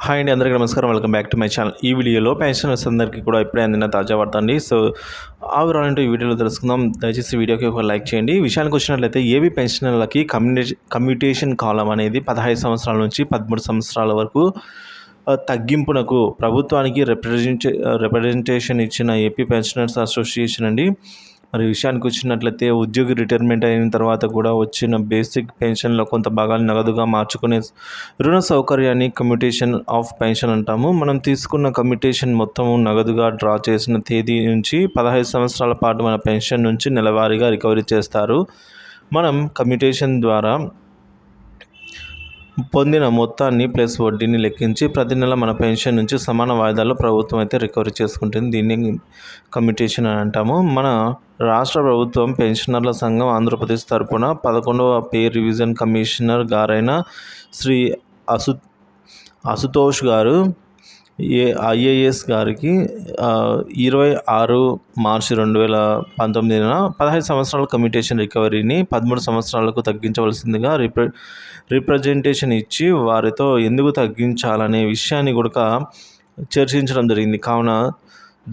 Hi అండి, అందరికీ నమస్కారం. Welcome back to my channel. ఈ వీడియోలో పెన్షనర్స్ అందరికీ కూడా ఇప్పుడే అందిన తాజా వార్త అండి. సో ఆ వివరాలంటూ ఈ వీడియోలో తెలుసుకుందాం. దయచేసి వీడియోకి ఒక లైక్ చేయండి. విషయానికి వచ్చినట్లయితే ఏబీ పెన్షనర్లకి కమ్యూటేషన్ కాలం అనేది 15 సంవత్సరాల నుంచి 13 సంవత్సరాల వరకు తగ్గింపునకు ప్రభుత్వానికి రిప్రజెంటేషన్ ఇచ్చిన ఏపీ పెన్షనర్స్ అసోసియేషన్ అండి. మరి విషయానికి వచ్చినట్లయితే ఉద్యోగి రిటైర్మెంట్ అయిన తర్వాత కూడా వచ్చిన బేసిక్ పెన్షన్లో కొంత భాగాన్ని నగదుగా మార్చుకునే రుణ సౌకర్యాన్ని కమ్యూటేషన్ ఆఫ్ పెన్షన్ అంటాము. మనం తీసుకున్న కమ్యూటేషన్ మొత్తం నగదుగా డ్రా చేసిన తేదీ నుంచి 15 సంవత్సరాల పాటు మన పెన్షన్ నుంచి నెలవారీగా రికవరీ చేస్తారు. మనం కమ్యూటేషన్ ద్వారా పొందిన మొత్తాన్ని ప్లస్ వడ్డీని లెక్కించి ప్రతి నెల మన పెన్షన్ నుంచి సమాన వాయిదాల్లో ప్రభుత్వం అయితే రికవరీ చేసుకుంటుంది. దీన్ని కమ్యూటేషన్ అని అంటాము. మన రాష్ట్ర ప్రభుత్వం పెన్షనర్ల సంఘం ఆంధ్రప్రదేశ్ తరపున 11వ పే రివిజన్ కమిషనర్ గారైన శ్రీ అశుతోష్ గారు ఐఏఎస్ గారికి 26 మార్చి 2019 15 సంవత్సరాల కమ్యూటేషన్ రికవరీని 13 సంవత్సరాలకు తగ్గించవలసిందిగా రిప్రజెంటేషన్ ఇచ్చి వారితో ఎందుకు తగ్గించాలనే విషయాన్ని కూడా చర్చించడం జరిగింది. కావున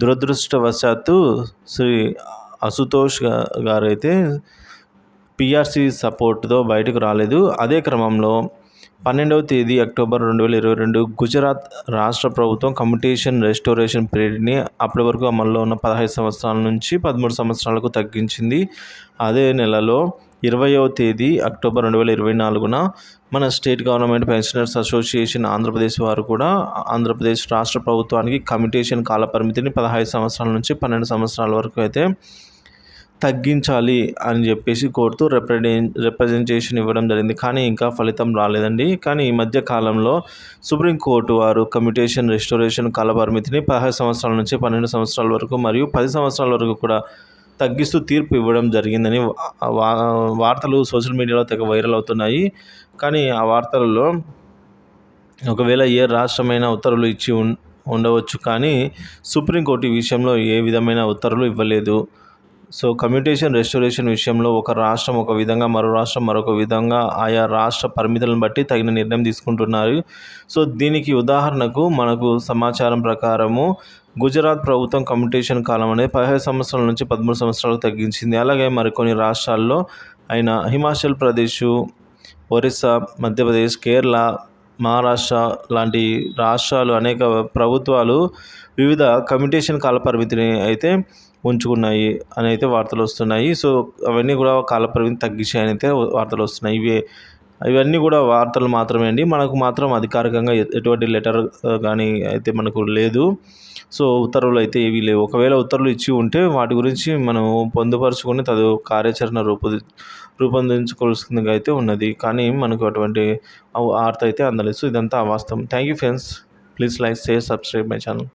దురదృష్టవశాత్తు శ్రీ అశుతోష్ గారైతే పిఆర్సీ సపోర్ట్తో బయటకు రాలేదు. అదే క్రమంలో 12వ తేదీ అక్టోబర్ 2022 గుజరాత్ రాష్ట్ర ప్రభుత్వం కమ్యూటేషన్ రెస్టోరేషన్ పీరియడ్ని అప్పటి వరకు అమల్లో ఉన్న 15 సంవత్సరాల నుంచి 13 సంవత్సరాలకు తగ్గించింది. అదే నెలలో 20వ తేదీ అక్టోబర్ 2024 మన state government pensioners association Andhra Pradesh వారు కూడా ఆంధ్రప్రదేశ్ రాష్ట్ర ప్రభుత్వానికి కమ్యూటేషన్ కాల పరిమితిని 15 సంవత్సరాల నుంచి 12 సంవత్సరాల వరకు అయితే తగ్గించాలి అని చెప్పేసి కోరుతూ రిప్రజెంటేషన్ ఇవ్వడం జరిగింది. కానీ ఇంకా ఫలితం రాలేదండి. కానీ ఈ మధ్య కాలంలో సుప్రీంకోర్టు వారు కమ్యూటేషన్ రెస్టోరేషన్ కాల పరిమితిని 15 సంవత్సరాల నుంచి 12 సంవత్సరాల వరకు మరియు 10 సంవత్సరాల వరకు కూడా తగ్గిస్తూ తీర్పు ఇవ్వడం జరిగిందని వార్తలు సోషల్ మీడియాలో తెగ వైరల్ అవుతున్నాయి. కానీ ఆ వార్తలలో ఒకవేళ ఏ రాష్ట్రమైన ఉత్తర్వులు ఇచ్చి ఉండవచ్చు, కానీ సుప్రీంకోర్టు ఈ విషయంలో ఏ విధమైన ఉత్తర్వులు ఇవ్వలేదు. సో కమ్యూటేషన్ రెస్టోరేషన్ విషయంలో ఒక రాష్ట్రం ఒక విధంగా, మరో రాష్ట్రం మరొక విధంగా ఆయా రాష్ట్ర పరిమితులను బట్టి తగిన నిర్ణయం తీసుకుంటున్నారు. సో దీనికి ఉదాహరణకు మనకు సమాచారం ప్రకారము గుజరాత్ ప్రభుత్వం కమ్యూటేషన్ కాలం అనేది 15 సంవత్సరాల నుంచి 13 సంవత్సరాలకు తగ్గించింది. అలాగే మరికొన్ని రాష్ట్రాల్లో అయిన హిమాచల్ ప్రదేశ్, ఒరిస్సా, మధ్యప్రదేశ్, కేరళ, మహారాష్ట్ర లాంటి రాష్ట్రాలు అనేక ప్రభుత్వాలు వివిధ కమ్యూటేషన్ కాల పరిమితిని అయితే ఉంచుకున్నాయి అని అయితే వార్తలు వస్తున్నాయి. సో అవన్నీ కూడా కాలపరిమితి తగ్గించాయని అయితే వార్తలు వస్తున్నాయి. ఇవన్నీ కూడా వార్తలు మాత్రమే అండి. మనకు మాత్రం అధికారికంగా ఎటువంటి లెటర్ కానీ అయితే మనకు లేదు. సో ఉత్తర్వులు అయితే ఏవీ లేవు. ఒకవేళ ఉత్తర్వులు ఇచ్చి ఉంటే వాటి గురించి మనం పొందుపరుచుకొని కార్యాచరణ రూపొందించుకోవాల్సిందిగా అయితే ఉన్నది. కానీ మనకు అటువంటి వార్త అయితే అందలేదు. సో ఇదంతా అవాస్తవం. Thank you friends. Please like, share, subscribe my channel.